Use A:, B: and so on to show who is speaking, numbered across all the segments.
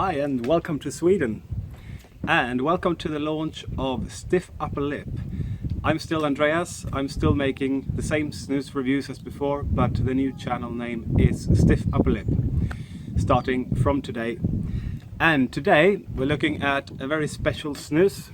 A: Hi and welcome to Sweden, and welcome to the launch of Stiff Upper Lip. I'm still Andreas, I'm still making the same snus reviews as before, but the new channel name is Stiff Upper Lip, starting from today. And today we're looking at a very special snus.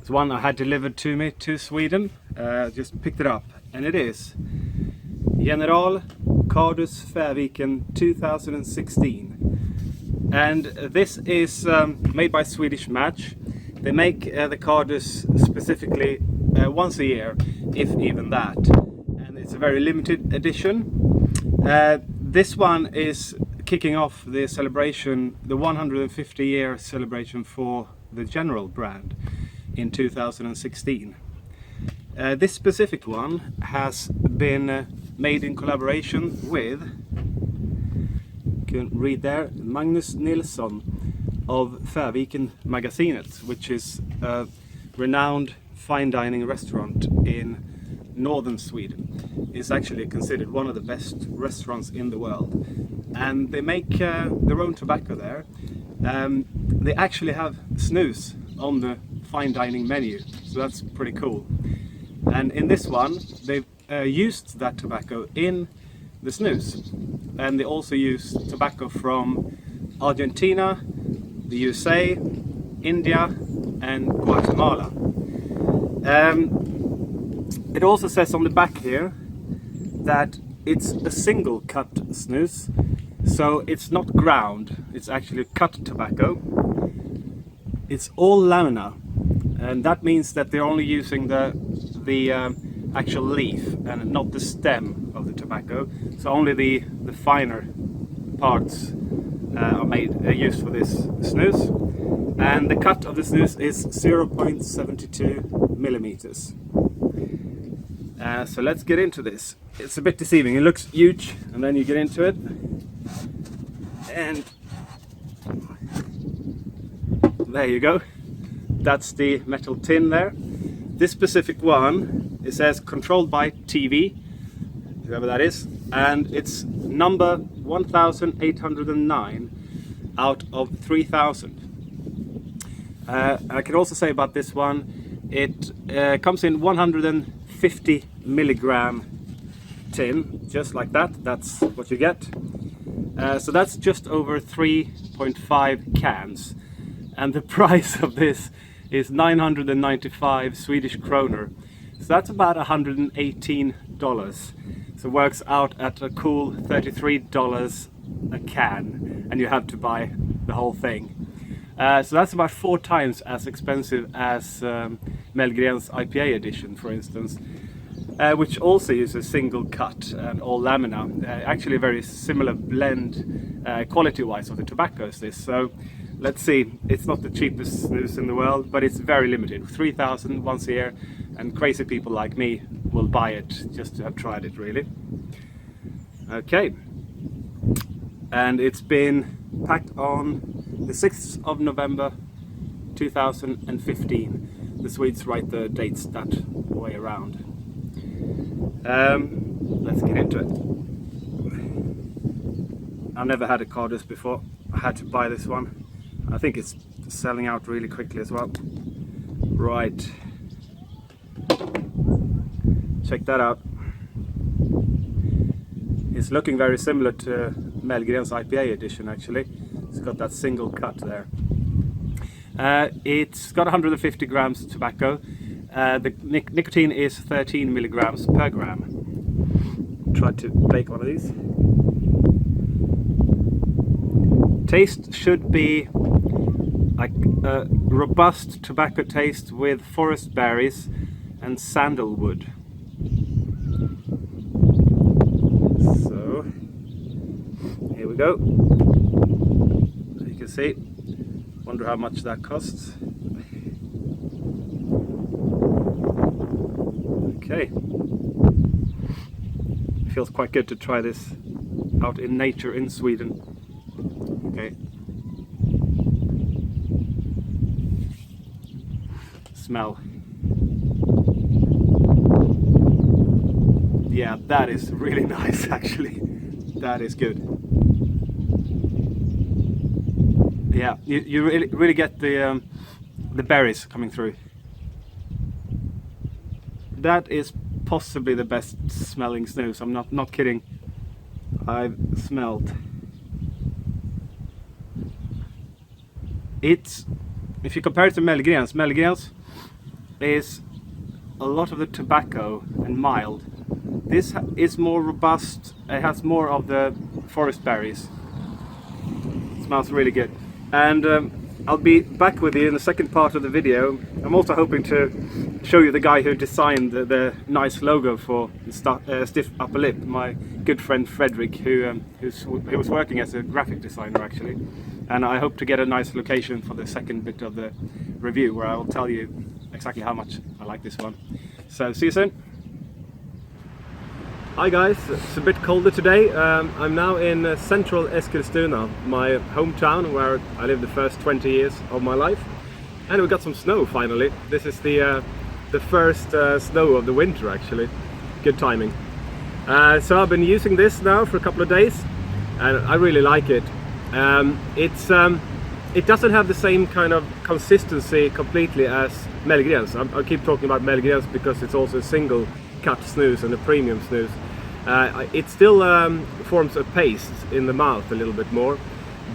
A: It's one I had delivered to me to Sweden, just picked it up, and it is General Kardus Fäviken 2016. And this is made by Swedish Match. They make the Kardus specifically once a year, if even that. And it's a very limited edition. This one is kicking off the celebration, the 150-year celebration for the General brand in 2016. This specific one has been made in collaboration with, you can read there, Magnus Nilsson of Fäviken Magasinet, which is a renowned fine dining restaurant in northern Sweden. It's actually considered one of the best restaurants in the world, and they make their own tobacco there. They actually have snus on the fine dining menu, so that's pretty cool. And in this one they've used that tobacco in the snus, and they also use tobacco from Argentina, the USA, India and Guatemala. It also says on the back here that it's a single cut snus, so it's not ground, it's actually cut tobacco. It's all lamina, and that means that they're only using the actual leaf and not the stem of the tobacco, so only the finer parts are used for this snus, and the cut of the snus is 0.72 millimeters. So let's get into this. It's a bit deceiving, it looks huge, and then you get into it and there you go, that's the metal tin there. This specific one, it says controlled by TV, whoever that is, and it's number 1809 out of 3000. I can also say about this one, it comes in 150 milligram tin, just like that. That's what you get. So that's just over 3.5 cans, and the price of this is 995 Swedish kroner. So that's about $118. So it works out at a cool $33 a can, and you have to buy the whole thing. So that's about 4 times as expensive as Mellgren's IPA edition, for instance, which also uses single cut and all lamina. Actually a very similar blend quality-wise of the tobacco as this. So let's see, it's not the cheapest snus in the world, but it's very limited. 3,000 once a year, and crazy people like me will buy it just to have tried it, really. Okay, and it's been packed on the 6th of November 2015. The Swedes write the dates that way around. Let's get into it. I've never had a Kardus before. I had to buy this one. I think it's selling out really quickly as well. Right, check that out. It's looking very similar to Mellgren's IPA edition, actually. It's got that single cut there. It's got 150 grams of tobacco. The nicotine is 13 milligrams per gram. Try to make one of these. Taste should be like a robust tobacco taste with forest berries and sandalwood. So here we go. You can see. Wonder how much that costs. Okay. Feels quite good to try this out in nature in Sweden. Okay. Smell. Yeah, that is really nice actually. That is good. Yeah, you really get the berries coming through. That is possibly the best smelling snus. I'm not kidding. I've smelled. It's, if you compare it to Mellgren's is a lot of the tobacco and mild. This is more robust. It has more of the forest berries. It smells really good. And I'll be back with you in the second part of the video. I'm also hoping to show you the guy who designed the nice logo for Stiff Upper Lip, my good friend Frederick, who was working as a graphic designer actually. And I hope to get a nice location for the second bit of the review, where I will tell you exactly how much I like this one. So see you soon. Hi guys, it's a bit colder today. I'm now in central Eskilstuna, my hometown where I lived the first 20 years of my life. And we got some snow finally. This is the first snow of the winter actually. Good timing. So I've been using this now for a couple of days and I really like it. It doesn't have the same kind of consistency completely as Mellgren's. I keep talking about Mellgren's because it's also a single cut snus and a premium snus. It still forms a paste in the mouth a little bit more,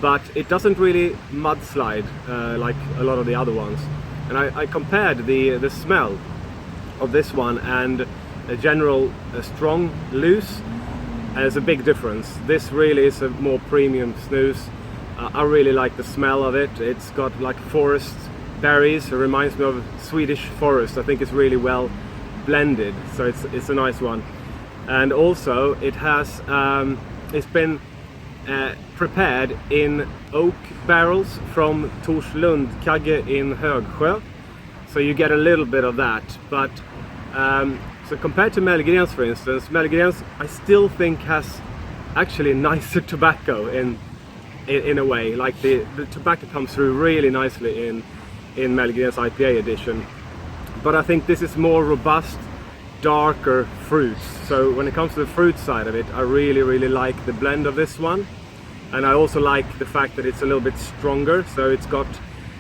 A: but it doesn't really mudslide like a lot of the other ones. And I compared the smell of this one and a general strong loose, and there's a big difference. This really is a more premium snus. I really like the smell of it. It's got like forest berries. It reminds me of Swedish forest. I think it's really well blended, so it's a nice one. And also it has it's been prepared in oak barrels from Torslund Kagge in Högsjö, so you get a little bit of that. But so compared to Mellgren's, for instance, Mellgren's I still think has actually nicer tobacco in a way. Like the tobacco comes through really nicely in Mellgren's IPA edition. But I think this is more robust, darker fruits. So when it comes to the fruit side of it, I really like the blend of this one. And I also like the fact that it's a little bit stronger. So it's got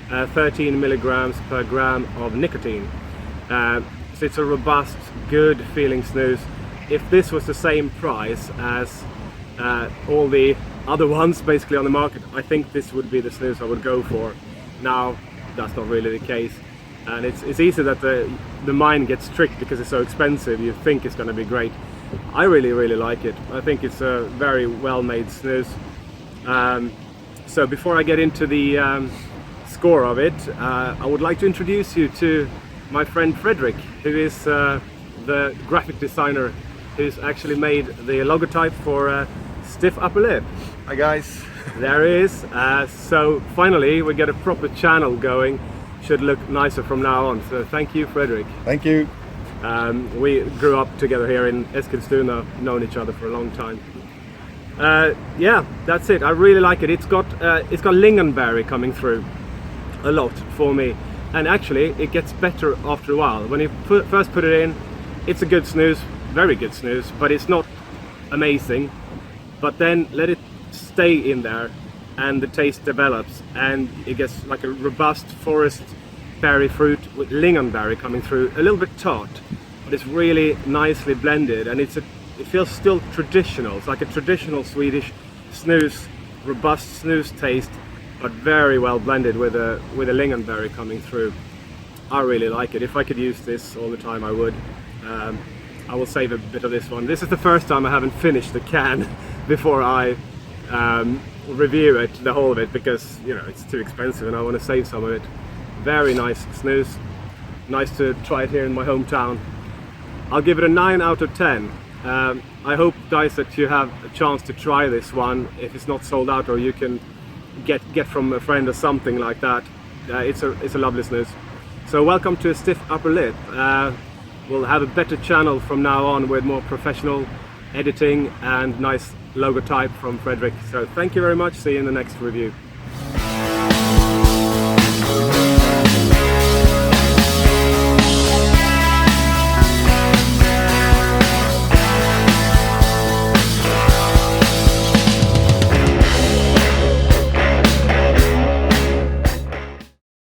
A: 13 milligrams per gram of nicotine. So it's a robust, good feeling snus. If this was the same price as all the other ones basically on the market, I think this would be the snus I would go for. Now, that's not really the case. And it's easy that the mind gets tricked because it's so expensive. You think it's going to be great. I really like it. I think it's a very well made snus. So before I get into the score of it, I would like to introduce you to my friend Frederick, who is the graphic designer who's actually made the logotype for Stiff Upper Lip.
B: Hi guys.
A: There he is. So finally we get a proper channel going. Should look nicer from now on. So thank you, Frederick.
B: Thank you.
A: We grew up together here in Eskilstuna, known each other for a long time. Yeah, that's it. I really like it. It's got lingonberry coming through a lot for me, and actually it gets better after a while. When you first put it in, it's a good snus, very good snus, but it's not amazing. But then let it stay in there and the taste develops and it gets like a robust forest berry fruit with lingonberry coming through, a little bit tart, but it's really nicely blended, and it feels still traditional. It's like a traditional Swedish snus, robust snus taste, but very well blended with a lingonberry coming through. I really like it. If I could use this all the time, I would. I will save a bit of this one. This is the first time I haven't finished the can before I review it, the whole of it, because you know it's too expensive and I want to save some of it. Very nice snus. Nice to try it here in my hometown. I'll give it a 9 out of 10. I hope, guys, that you have a chance to try this one if it's not sold out, or you can get from a friend or something like that. It's a lovely snus. So welcome to Stiff Upper Lip. We'll have a better channel from now on with more professional editing and nice logotype from Frederick. So thank you very much. See you in the next review.